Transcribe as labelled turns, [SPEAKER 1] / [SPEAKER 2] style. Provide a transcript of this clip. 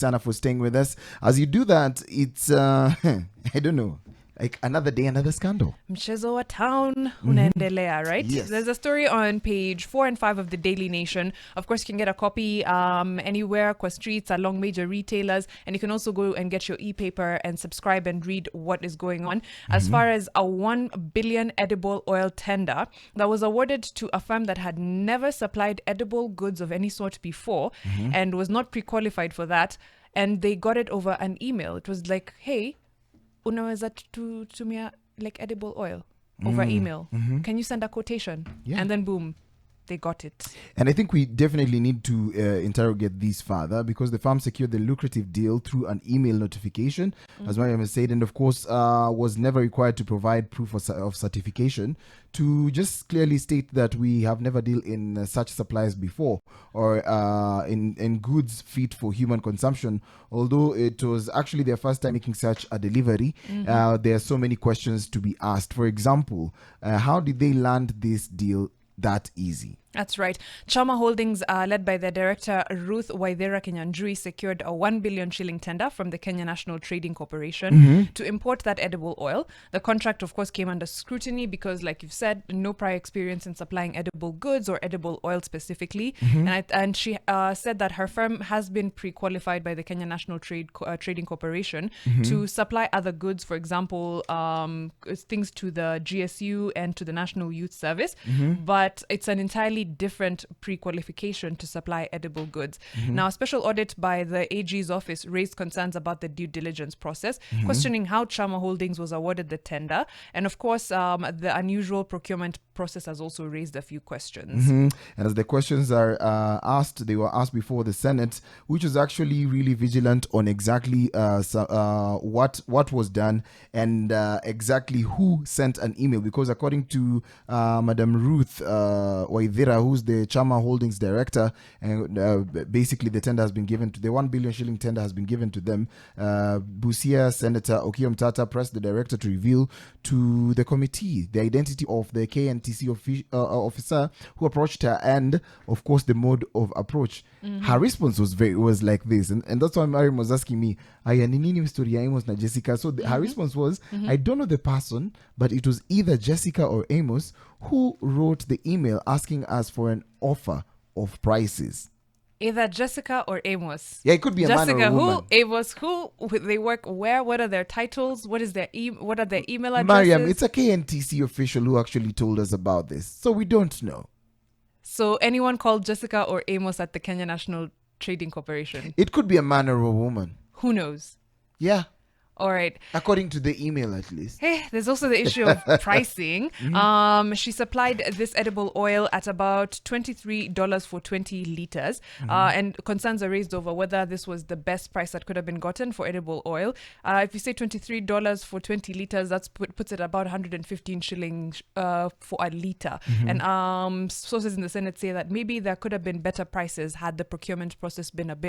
[SPEAKER 1] Sana, for staying with us. As you do that, it's, I don't know, like another day, another scandal.
[SPEAKER 2] Mchezo wa town unaendelea, right?
[SPEAKER 1] Yes.
[SPEAKER 2] There's a story on page 4 and 5 of the Daily Nation. Of course, you can get a copy anywhere, qua streets, along major retailers, and you can also go and get your e-paper and subscribe and read what is going on. As far as a 1 billion edible oil tender that was awarded to a firm that had never supplied edible goods of any sort before and was not pre-qualified for that, and they got it over an email. It was like, hey, unaweza tumia like edible oil over email. Can you send a quotation?
[SPEAKER 1] Yeah.
[SPEAKER 2] And then boom, they got it.
[SPEAKER 1] And I think we definitely need to interrogate these further, because the firm secured the lucrative deal through an email notification, as Mariam has said, and of course was never required to provide proof of certification, to just clearly state that we have never dealt in such supplies before, or in goods fit for human consumption. Although it was actually their first time making such a delivery, there are so many questions to be asked. For example, how did they land this deal that easy?
[SPEAKER 2] That's right. Chama Holdings, led by their director Ruth Waithera Kenyanjui, secured a 1 billion shilling tender from the Kenya National Trading Corporation to import that edible oil. The contract, of course, came under scrutiny because, like you've said, no prior experience in supplying edible goods or edible oil specifically. And she said that her firm has been pre-qualified by the Kenya National Trading Corporation to supply other goods, for example, things to the GSU and to the National Youth Service. But it's an entirely different pre-qualification to supply edible goods. Now, a special audit by the AG's office raised concerns about the due diligence process, questioning how Chama Holdings was awarded the tender. And of course, the unusual procurement process has also raised a few questions.
[SPEAKER 1] And as the questions are asked, they were asked before the Senate, which was actually really vigilant on exactly what was done and exactly who sent an email. Because according to Madam Ruth Waithera, who's the Chama Holdings director, and basically the tender has been given to, the 1 billion shilling tender has been given to them. Busia Senator Okiya Mtata pressed the director to reveal to the committee the identity of the KNTC officer who approached her, and of course the mode of approach. Her response was like this, and that's why Mariam was asking me, aya ni nini story ya Amos na Jessica? So her response was, I don't know the person, but it was either Jessica or Amos who wrote the email asking us for an offer of prices.
[SPEAKER 2] Either Jessica or Amos.
[SPEAKER 1] Yeah, it could be a
[SPEAKER 2] Jessica,
[SPEAKER 1] man or a woman.
[SPEAKER 2] who? Amos, who? They work where? What are their titles? What is their what are their email addresses?
[SPEAKER 1] Mariam, it's a KNTC official who actually told us about this, so we don't know.
[SPEAKER 2] So anyone called Jessica or Amos at the Kenya National Trading Corporation?
[SPEAKER 1] It could be a man or a woman.
[SPEAKER 2] Who knows?
[SPEAKER 1] Yeah.
[SPEAKER 2] All right.
[SPEAKER 1] According to the email, at least.
[SPEAKER 2] Hey, there's also the issue of pricing. She supplied this edible oil at about $23 for 20 liters. And concerns are raised over whether this was the best price that could have been gotten for edible oil. If you say $23 for 20 liters, that's puts it about 115 shillings for a liter. And sources in the Senate say that maybe there could have been better prices had the procurement process been a bit